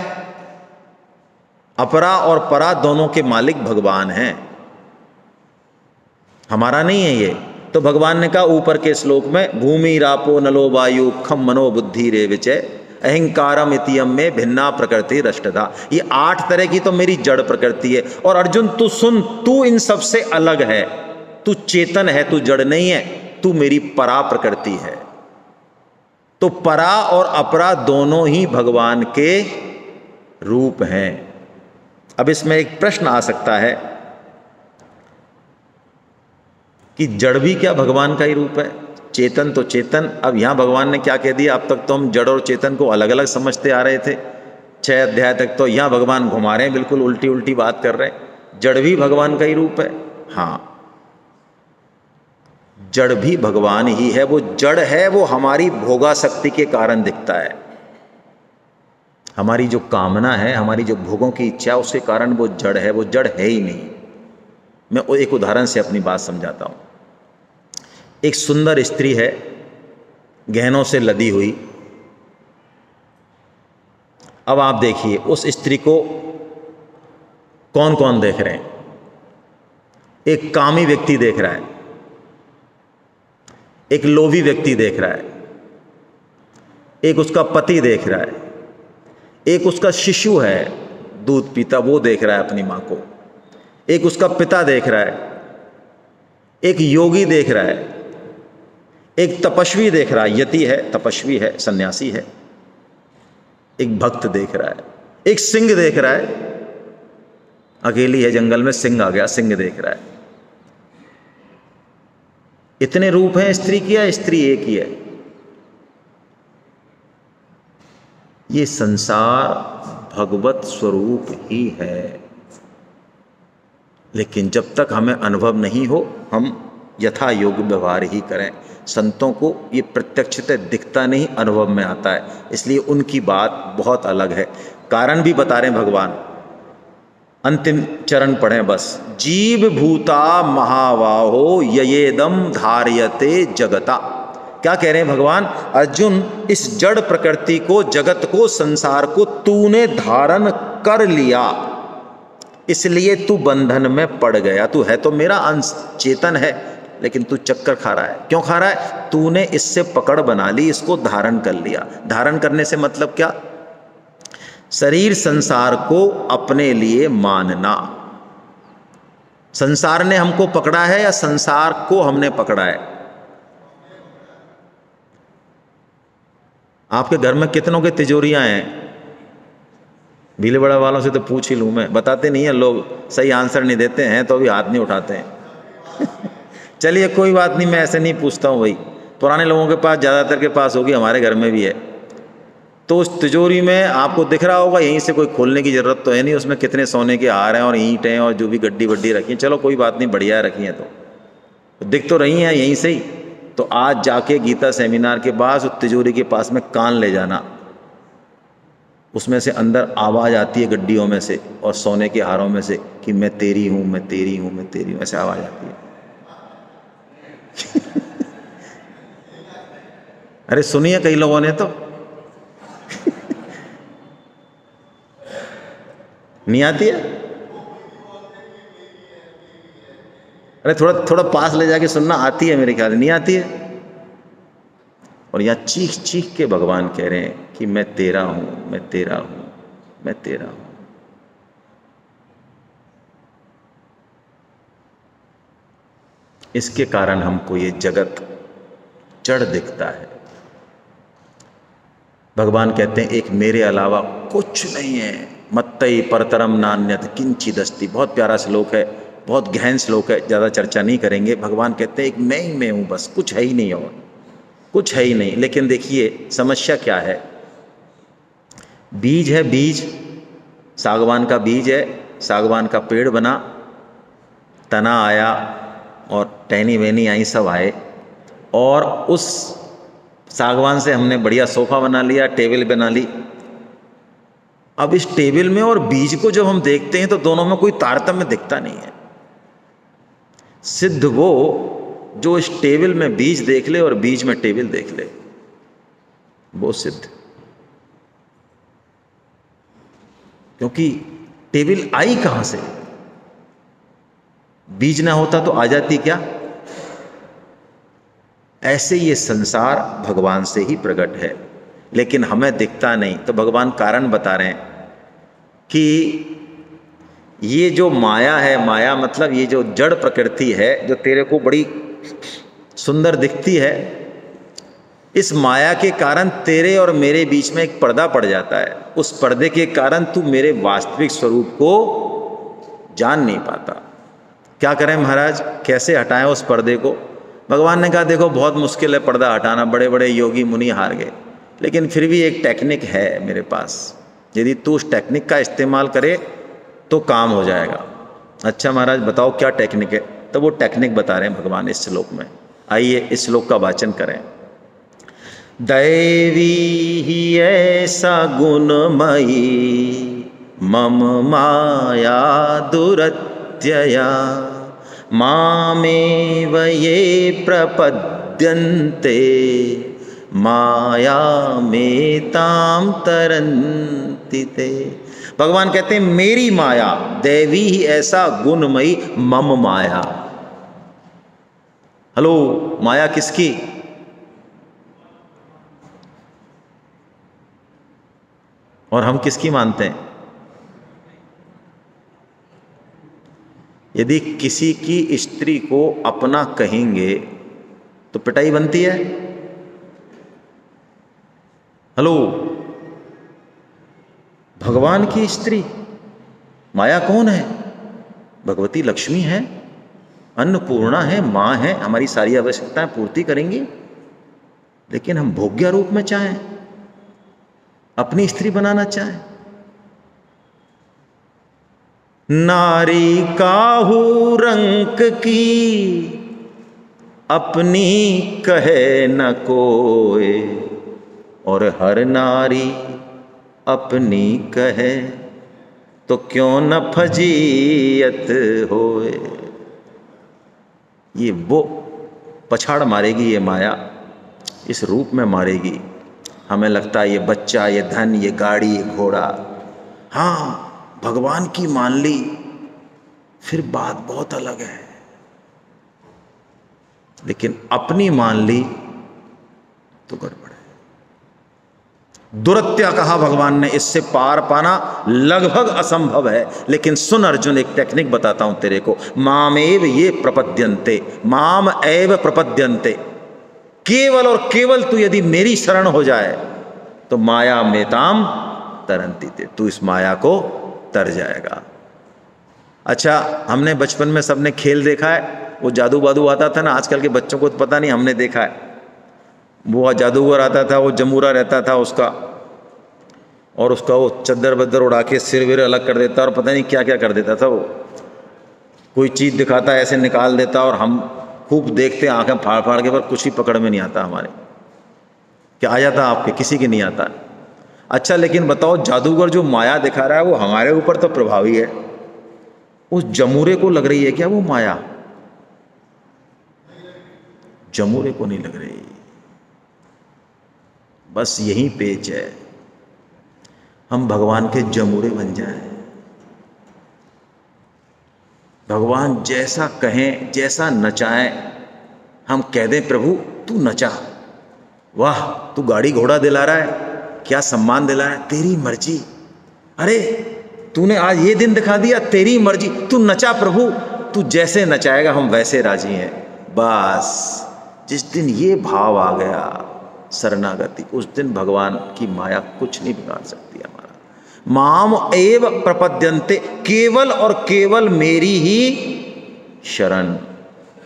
अपरा और परा दोनों के मालिक भगवान हैं, हमारा नहीं है ये। तो भगवान ने कहा ऊपर के श्लोक में, भूमि रापो नलो वायु खम मनो बुद्धि रे विचय अहंकारम इतियम में भिन्ना प्रकृति रष्टधा। ये 8 तरह की तो मेरी जड़ प्रकृति है। और अर्जुन तू सुन, तू इन सब से अलग है, तू चेतन है, तू जड़ नहीं है, तू मेरी परा प्रकृति है। तो परा और अपरा दोनों ही भगवान के रूप हैं। अब इसमें एक प्रश्न आ सकता है कि जड़ भी क्या भगवान का ही रूप है? चेतन तो चेतन। अब यहां भगवान ने क्या कह दिया? अब तक तो हम जड़ और चेतन को अलग अलग समझते आ रहे थे, 6 अध्याय तक। तो यहां भगवान घुमा रहे हैं, बिल्कुल उल्टी उल्टी बात कर रहे हैं। जड़ भी भगवान का ही रूप है। हाँ, जड़ भी भगवान ही है। वो जड़ है, वो हमारी भोगा शक्ति के कारण दिखता है। हमारी जो कामना है, हमारी जो भोगों की इच्छा, उसके कारण वो जड़ है। वो जड़ है ही नहीं। मैं एक उदाहरण से अपनी बात समझाता हूं। एक सुंदर स्त्री है, गहनों से लदी हुई। अब आप देखिए, उस स्त्री को कौन कौन देख रहे हैं? एक कामी व्यक्ति देख रहा है, एक लोभी व्यक्ति देख रहा है, एक उसका पति देख रहा है, एक उसका शिशु है दूध पीता, वो देख रहा है अपनी मां को, एक उसका पिता देख रहा है, एक योगी देख रहा है, एक तपस्वी देख रहा है, यति है, तपस्वी है, सन्यासी है, एक भक्त देख रहा है, एक सिंह देख रहा है, अकेली है जंगल में, सिंह आ गया, सिंह देख रहा है। इतने रूप हैं स्त्री की, या स्त्री एक ही है? ये संसार भगवत स्वरूप ही है। लेकिन जब तक हमें अनुभव नहीं हो, हम यथा योग व्यवहार ही करें। संतों को ये प्रत्यक्षतः दिखता नहीं, अनुभव में आता है, इसलिए उनकी बात बहुत अलग है। कारण भी बता रहे हैं भगवान। अंतिम चरण पढ़ें बस। जीव भूता महाबाहो ययेदम धार्यते जगता। क्या कह रहे हैं भगवान? अर्जुन, इस जड़ प्रकृति को, जगत को, संसार को तूने धारण कर लिया, इसलिए तू बंधन में पड़ गया। तू है तो मेरा अंश, चेतन है, लेकिन तू चक्कर खा रहा है। क्यों खा रहा है? तूने इससे पकड़ बना ली, इसको धारण कर लिया। धारण करने से मतलब क्या? शरीर संसार को अपने लिए मानना। संसार ने हमको पकड़ा है या संसार को हमने पकड़ा है? आपके घर में कितनों के तिजोरियां हैं? भीलवाड़ा वालों से तो पूछ ही लूँ मैं, बताते नहीं हैं लोग, सही आंसर नहीं देते हैं तो भी हाथ नहीं उठाते हैं। चलिए कोई बात नहीं, मैं ऐसे नहीं पूछता हूँ भाई, पुराने लोगों के पास, ज़्यादातर के पास होगी, हमारे घर में भी है। तो उस तिजोरी में आपको दिख रहा होगा, यहीं से कोई खोलने की ज़रूरत तो है नहीं, उसमें कितने सोने के हार हैं और ईंट हैं और जो भी गड्डी वड्डी रखी हैं, चलो कोई बात नहीं, बढ़िया रखी हैं तो दिख तो रही हैं यहीं से ही। तो आज जाके गीता सेमिनार के पास उस तिजोरी के पास में कान ले जाना, उसमें से अंदर आवाज़ आती है गड्डियों में से और सोने के हारों में से कि मैं तेरी हूँ, मैं तेरी हूँ, मैं तेरी हूँ, ऐसे आवाज़ आती है। अरे सुनिए कई लोगों ने तो नहीं आती है। अरे थोड़ा थोड़ा पास ले जाके सुनना, आती है मेरे ख्याल, नहीं आती है। और यहाँ चीख चीख के भगवान कह रहे हैं कि मैं तेरा हूं, मैं तेरा हूं, मैं तेरा हूं। इसके कारण हमको ये जगत जड़ दिखता है। भगवान कहते हैं एक मेरे अलावा कुछ नहीं है, मत्तई परतरम नान्यत किंचिदस्ति। बहुत प्यारा श्लोक है, बहुत गहन श्लोक है, ज़्यादा चर्चा नहीं करेंगे। भगवान कहते हैं एक मैं ही मैं हूँ, बस कुछ है ही नहीं, और कुछ है ही नहीं। लेकिन देखिए समस्या क्या है, बीज है, बीज सागवान का बीज है, सागवान का पेड़ बना, तना आया और टहनी वहनी आई, सब आए, और उस सागवान से हमने बढ़िया सोफा बना लिया, टेबल बना ली। अब इस टेबल में और बीज को जब हम देखते हैं तो दोनों में कोई तारतम्य दिखता नहीं है। सिद्ध वो जो इस टेबल में बीज देख ले और बीज में टेबल देख ले, वो सिद्ध। क्योंकि टेबल आई कहां से, बीज ना होता तो आ जाती क्या। ऐसे ये संसार भगवान से ही प्रकट है, लेकिन हमें दिखता नहीं। तो भगवान कारण बता रहे हैं कि ये जो माया है, माया मतलब ये जो जड़ प्रकृति है जो तेरे को बड़ी सुंदर दिखती है, इस माया के कारण तेरे और मेरे बीच में एक पर्दा पड़ जाता है। उस पर्दे के कारण तू मेरे वास्तविक स्वरूप को जान नहीं पाता। क्या करें महाराज, कैसे हटाएं उस पर्दे को। भगवान ने कहा देखो बहुत मुश्किल है पर्दा हटाना, बड़े बड़े योगी मुनि हार गए, लेकिन फिर भी एक टेक्निक है मेरे पास, यदि तू उस टेक्निक का इस्तेमाल करे तो काम हो जाएगा। अच्छा महाराज बताओ क्या टेक्निक है। तो वो टेक्निक बता रहे हैं भगवान इस श्लोक में। आइए इस श्लोक का वाचन करें। दैवी ही ऐसा गुणमयी मम माया दुरत्यया मामेव ये प्रपद्यन्ते माया मेताम तरन्ति ते। भगवान कहते हैं मेरी माया, दैवी ही ऐसा गुणमयी मम माया। हेलो, माया किसकी? और हम किसकी मानते हैं? यदि किसी की स्त्री को अपना कहेंगे तो पिटाई बनती है। हेलो, भगवान की स्त्री माया कौन है? भगवती लक्ष्मी है, अन्नपूर्णा है, मां है, हमारी सारी आवश्यकताएं पूर्ति करेंगी। लेकिन हम भोग्य रूप में चाहें, अपनी स्त्री बनाना चाहें। नारी काहू रंक की अपनी कहे न कोई, और हर नारी अपनी कहे तो क्यों न फजीयत होए। ये वो पछाड़ मारेगी, ये माया इस रूप में मारेगी। हमें लगता है ये बच्चा, ये धन, ये गाड़ी, ये घोड़ा, हाँ भगवान की मान ली फिर बात बहुत अलग है, लेकिन अपनी मान ली तो गड़बड़ है। दुरत्या कहा भगवान ने, इससे पार पाना लगभग असंभव है। लेकिन सुन अर्जुन, एक टेक्निक बताता हूं तेरे को। मामेव ये प्रपद्यन्ते, माम एव प्रपद्यन्ते। केवल और केवल तू यदि मेरी शरण हो जाए तो माया मेताम तरंती थे, तू इस माया को तर जाएगा। अच्छा, हमने बचपन में सबने खेल देखा है, वो जादू बादू आता था ना, आजकल के बच्चों को तो पता नहीं, हमने देखा है। वो जादूगर आता था, वो जमूरा रहता था उसका, और उसका वो चद्दर बद्दर उड़ा के सिर विर अलग कर देता और पता नहीं क्या क्या कर देता था। वो कोई चीज़ दिखाता ऐसे निकाल देता और हम खूब देखते आंखें फाड़ फाड़ के, पर कुछ ही पकड़ में नहीं आता हमारे। क्या आ जाता आपके? किसी के नहीं आता। अच्छा, लेकिन बताओ, जादूगर जो माया दिखा रहा है वो हमारे ऊपर तो प्रभावी है, उस जमूरे को लग रही है क्या वो माया? जमूरे को नहीं लग रही। बस यही पेच है, हम भगवान के जमूरे बन जाएं। भगवान जैसा कहें, जैसा नचाएं, हम कह दें प्रभु तू नचा, वाह तू गाड़ी घोड़ा दिला रहा है, क्या सम्मान दिला रहा है, तेरी मर्जी, अरे तूने आज ये दिन दिखा दिया, तेरी मर्जी, तू नचा प्रभु, तू जैसे नचाएगा हम वैसे राजी हैं। बस जिस दिन ये भाव आ गया, शरणागति, उस दिन भगवान की माया कुछ नहीं बिगाड़ सकती हमारा। माम एव प्रपद्यन्ते, केवल और केवल मेरी ही शरण।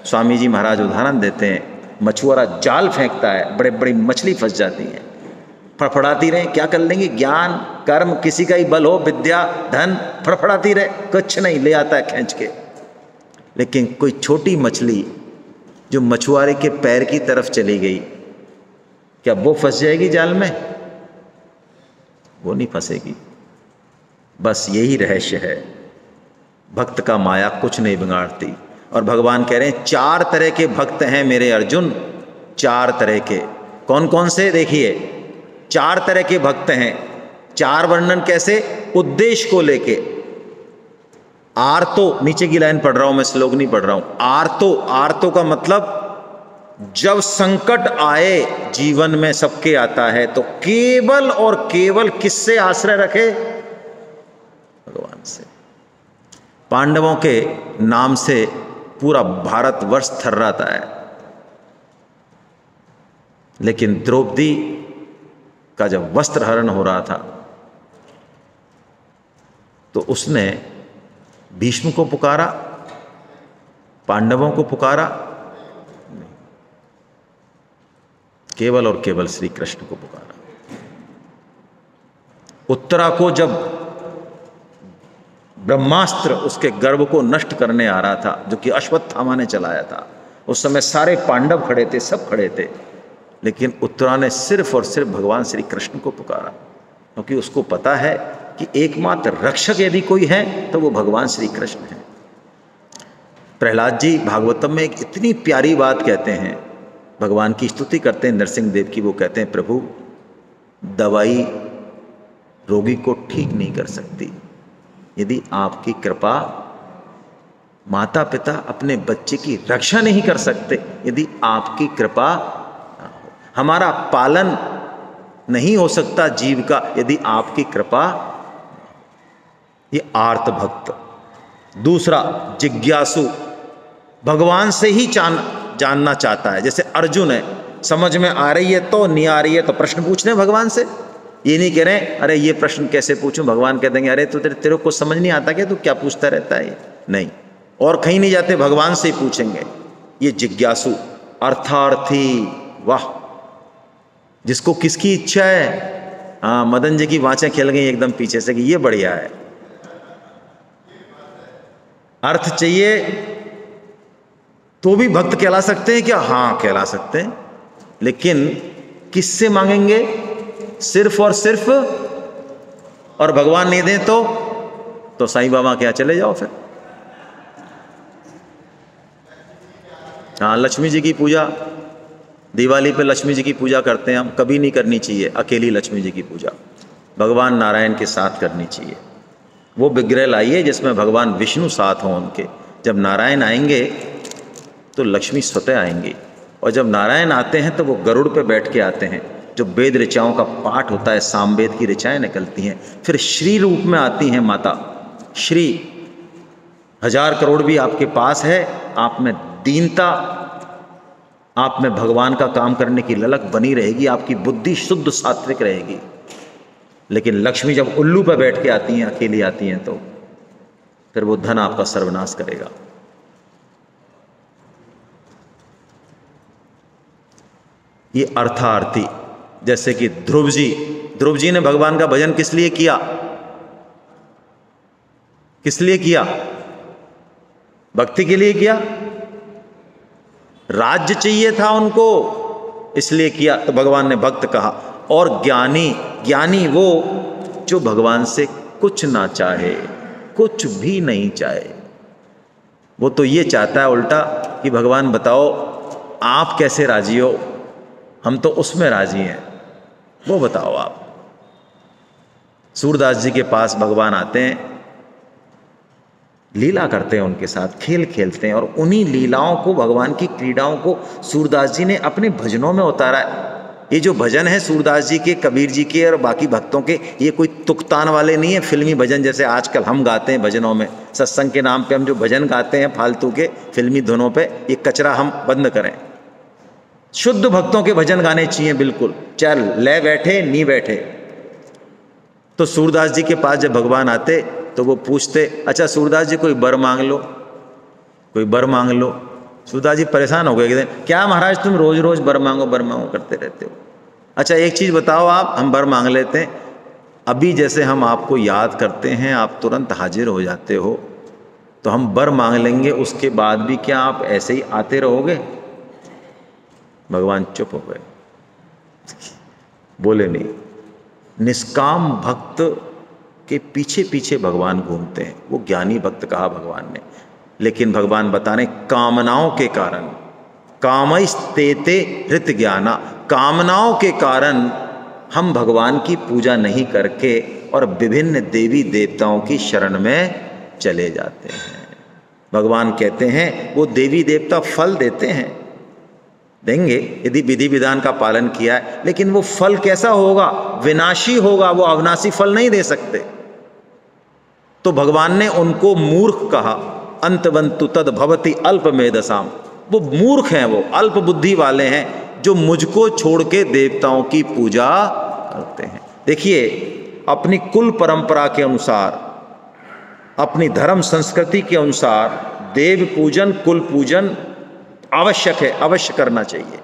स्वामी जी महाराज उदाहरण देते हैं, मछुआरा जाल फेंकता है, बड़े बड़ी मछली फंस जाती है, फड़फड़ाती रहे, क्या कर लेंगे, ज्ञान कर्म किसी का ही बल हो, विद्या धन, फड़फड़ाती रहे, कुछ नहीं ले आता है खींच के। लेकिन कोई छोटी मछली जो मछुआरे के पैर की तरफ चली गई, क्या वो फंस जाएगी जाल में? वो नहीं फंसेगी। बस यही रहस्य है, भक्त का माया कुछ नहीं बिगाड़ती। और भगवान कह रहे हैं 4 तरह के भक्त हैं मेरे अर्जुन, 4 तरह के। कौन कौन से? देखिए, 4 तरह के भक्त हैं। 4 वर्णन कैसे? उद्देश्य को लेके। आर्तो, नीचे की लाइन पढ़ रहा हूं मैं, श्लोक नहीं पढ़ रहा हूं। आर्तो, आर्तो का मतलब जब संकट आए जीवन में, सबके आता है, तो केवल और केवल किससे आश्रय रखे? भगवान से। पांडवों के नाम से पूरा भारतवर्ष थर्राता है, लेकिन द्रौपदी का जब वस्त्र हरण हो रहा था तो उसने भीष्म को पुकारा, पांडवों को पुकारा, केवल और केवल श्री कृष्ण को पुकारा। उत्तरा को जब ब्रह्मास्त्र उसके गर्भ को नष्ट करने आ रहा था, जो कि अश्वत्थामा ने चलाया था, उस समय सारे पांडव खड़े थे, सब खड़े थे, लेकिन उत्तरा ने सिर्फ और सिर्फ भगवान श्री कृष्ण को पुकारा, क्योंकि उसको पता है कि एकमात्र रक्षक यदि कोई है तो वो भगवान श्री कृष्ण है। प्रहलाद जी भागवतम में एक इतनी प्यारी बात कहते हैं, भगवान की स्तुति करते हैं नरसिंह देव की। वो कहते हैं, प्रभु दवाई रोगी को ठीक नहीं कर सकती, यदि आपकी कृपा, माता पिता अपने बच्चे की रक्षा नहीं कर सकते यदि आपकी कृपा ना हो, हमारा पालन नहीं हो सकता जीव का यदि आपकी कृपा। ये आर्त भक्त। दूसरा जिज्ञासु, भगवान से ही जानना चाहता है। जैसे अर्जुन है, समझ में आ रही है तो, नहीं आ रही है तो प्रश्न पूछने भगवान से। ये नहीं कह रहे अरे ये प्रश्न कैसे पूछूं, भगवान कह देंगे अरे तो तेरे को समझ नहीं आता क्या, तू क्या पूछता रहता है। नहीं, और कहीं नहीं जाते, भगवान से ही पूछेंगे। ये जिज्ञासु। अर्थार्थी, वाह, जिसको किसकी इच्छा है। हाँ, मदन जी की वाचें खेल गई एकदम पीछे से कि ये बढ़िया है, अर्थ चाहिए तो भी भक्त कहला सकते हैं क्या? हाँ कहला सकते हैं, लेकिन किससे मांगेंगे? सिर्फ और सिर्फ, और भगवान नहीं दें तो साईं बाबा क्या चले जाओ फिर। हाँ, लक्ष्मी जी की पूजा, दिवाली पे लक्ष्मी जी की पूजा करते हैं हम, कभी नहीं करनी चाहिए अकेली लक्ष्मी जी की पूजा, भगवान नारायण के साथ करनी चाहिए। वो विग्रह लाइए जिसमें भगवान विष्णु साथ हों उनके। जब नारायण आएंगे तो लक्ष्मी स्वतः आएंगी, और जब नारायण आते हैं तो वो गरुड़ पे बैठ के आते हैं। जो वेद ऋचाओं का पाठ होता है, सामवेद की ऋचाएं निकलती हैं, फिर श्री रूप में आती हैं माता। श्री 1000 करोड़ भी आपके पास है, आप में दीनता, आप में भगवान का काम करने की ललक बनी रहेगी, आपकी बुद्धि शुद्ध सात्विक रहेगी। लेकिन लक्ष्मी जब उल्लू पर बैठ के आती हैं, अकेली आती हैं, तो फिर वो धन आपका सर्वनाश करेगा। ये अर्थार्थी, जैसे कि ध्रुव जी ने भगवान का भजन किस लिए किया? किस लिए किया? भक्ति के लिए किया। राज्य चाहिए था उनको, इसलिए किया, तो भगवान ने भक्त कहा। और ज्ञानी वो जो भगवान से कुछ ना चाहे, कुछ भी नहीं चाहे। वो तो ये चाहता है उल्टा कि भगवान बताओ आप कैसे राजी हो, हम तो उसमें राजी हैं, वो बताओ आप। सूरदास जी के पास भगवान आते हैं, लीला करते हैं, उनके साथ खेल खेलते हैं, और उन्हीं लीलाओं को, भगवान की क्रीड़ाओं को सूरदास जी ने अपने भजनों में उतारा है। ये जो भजन है सूरदास जी के, कबीर जी के और बाकी भक्तों के, ये कोई तुकतान वाले नहीं है फिल्मी भजन जैसे आजकल हम गाते हैं भजनों में। सत्संग के नाम पे हम जो भजन गाते हैं फालतू के फिल्मी धुनों पे, ये कचरा हम बंद करें। शुद्ध भक्तों के भजन गाने चाहिए बिल्कुल, चाहे ले बैठे नी बैठे। तो सूरदास जी के पास जब भगवान आते तो वो पूछते, अच्छा सूरदास जी कोई बर मांग लो, कोई बर मांग लो। सूरदास जी परेशान हो गए, कहते क्या महाराज तुम रोज रोज बर मांगो करते रहते हो। अच्छा एक चीज़ बताओ आप, हम बर मांग लेते हैं, अभी जैसे हम आपको याद करते हैं आप तुरंत हाजिर हो जाते हो, तो हम बर मांग लेंगे, उसके बाद भी क्या आप ऐसे ही आते रहोगे? भगवान चुप हो गए, बोले नहीं। निष्काम भक्त के पीछे पीछे भगवान घूमते हैं, वो ज्ञानी भक्त कहा भगवान ने। लेकिन भगवान बता रहे कामनाओं के कारण, कामस्तेते हृत ज्ञाना, कामनाओं के कारण हम भगवान की पूजा नहीं करके और विभिन्न देवी देवताओं की शरण में चले जाते हैं। भगवान कहते हैं वो देवी देवता फल देते हैं, देंगे यदि विधि विधान का पालन किया है, लेकिन वो फल कैसा होगा? विनाशी होगा, वो अविनाशी फल नहीं दे सकते। तो भगवान ने उनको मूर्ख कहा, अंतवंतु तद भवति अल्प मेधसाम। वो मूर्ख हैं, वो अल्प बुद्धि वाले हैं जो मुझको छोड़ के देवताओं की पूजा करते हैं। देखिए अपनी कुल परंपरा के अनुसार, अपनी धर्म संस्कृति के अनुसार देव पूजन, कुल पूजन आवश्यक है, अवश्य करना चाहिए।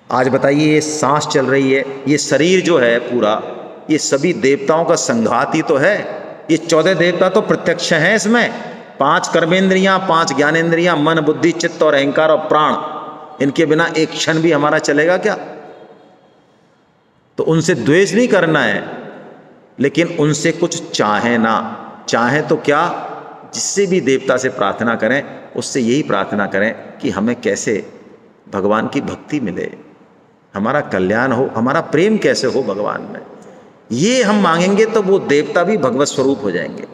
आज बताइए ये सांस चल रही है, ये शरीर जो है पूरा, ये सभी देवताओं का संघात ही तो है। ये 14 देवता तो प्रत्यक्ष हैं इसमें। 5 कर्मेंद्रियां, 5 ज्ञानेंद्रियां, मन बुद्धि चित्त और अहंकार और प्राण, इनके बिना एक क्षण भी हमारा चलेगा क्या? तो उनसे द्वेष नहीं करना है, लेकिन उनसे कुछ चाहे ना। चाहे तो क्या, जिससे भी देवता से प्रार्थना करें उससे यही प्रार्थना करें कि हमें कैसे भगवान की भक्ति मिले, हमारा कल्याण हो, हमारा प्रेम कैसे हो भगवान में। ये हम मांगेंगे तो वो देवता भी भगवत स्वरूप हो जाएंगे।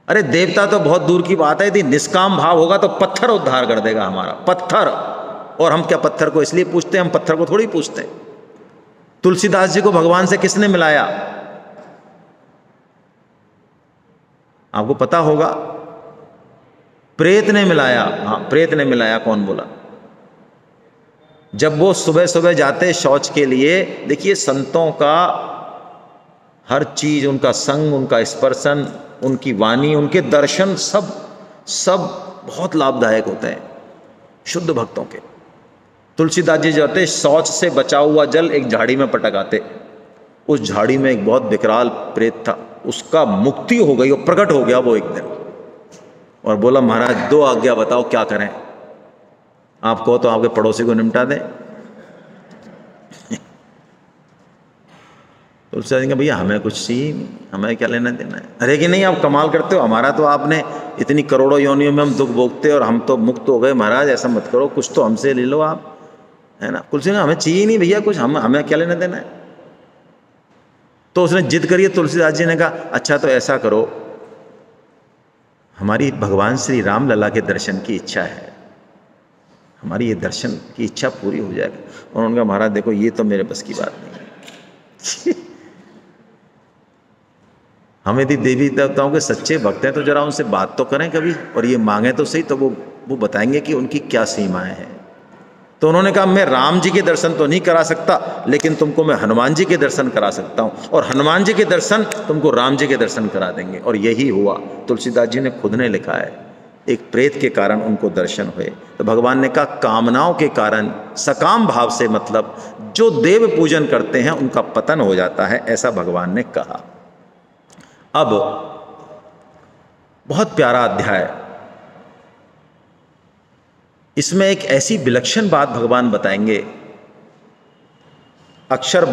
अरे देवता तो बहुत दूर की बात है, यदि निष्काम भाव होगा तो पत्थर उद्धार कर देगा हमारा, पत्थर। और हम क्या पत्थर को इसलिए पूछते हैं? हम पत्थर को थोड़ी पूछते हैं। तुलसीदास जी को भगवान से किसने मिलाया? आपको पता होगा, प्रेत ने मिलाया। हाँ प्रेत ने मिलाया। कौन बोला? जब वो सुबह सुबह जाते शौच के लिए, देखिए संतों का हर चीज, उनका संग, उनका स्पर्शन, उनकी वाणी, उनके दर्शन, सब बहुत लाभदायक होते हैं शुद्ध भक्तों के। तुलसीदास जी जाते शौच से बचा हुआ जल एक झाड़ी में पटक आते। उस झाड़ी में एक बहुत विकराल प्रेत था, उसका मुक्ति हो गई और प्रकट हो गया वो एक दिन, और बोला महाराज 2 आज्ञा बताओ क्या करें। आप कहो तो आपके पड़ोसी को निपटा दें। तुलसीदास जी का भैया हमें कुछ चाहिए नहीं, हमें क्या लेना देना है। अरे कि नहीं आप कमाल करते हो, हमारा तो आपने इतनी करोड़ों योनियों में हम दुख भोगते और हम तो मुक्त हो गए महाराज, ऐसा मत करो, कुछ तो हमसे ले लो आप, है ना। तुलसी हमें चाहिए नहीं भैया कुछ, हमें क्या लेना देना है। तो उसने जिद करी, तुलसीदास जी ने कहा अच्छा तो ऐसा करो, हमारी भगवान श्री राम लला के दर्शन की इच्छा है, हमारी ये दर्शन की इच्छा पूरी हो जाएगी। और उनका महाराज देखो ये तो मेरे बस की बात नहीं है। हम यदि देवी देवताओं के सच्चे भक्त हैं तो जरा उनसे बात तो करें कभी, और ये मांगे तो सही, तो वो बताएंगे कि उनकी क्या सीमाएं हैं। तो उन्होंने कहा मैं राम जी के दर्शन तो नहीं करा सकता, लेकिन तुमको मैं हनुमान जी के दर्शन करा सकता हूँ, और हनुमान जी के दर्शन तुमको राम जी के दर्शन करा देंगे। और यही हुआ। तुलसीदास जी ने खुद ने लिखा है, एक प्रेत के कारण उनको दर्शन हुए। तो भगवान ने कहा कामनाओं के कारण, सकाम भाव से, मतलब जो देव पूजन करते हैं उनका पतन हो जाता है, ऐसा भगवान ने कहा। अब बहुत प्यारा अध्याय, इसमें एक ऐसी विलक्षण बात भगवान बताएंगे। अक्षर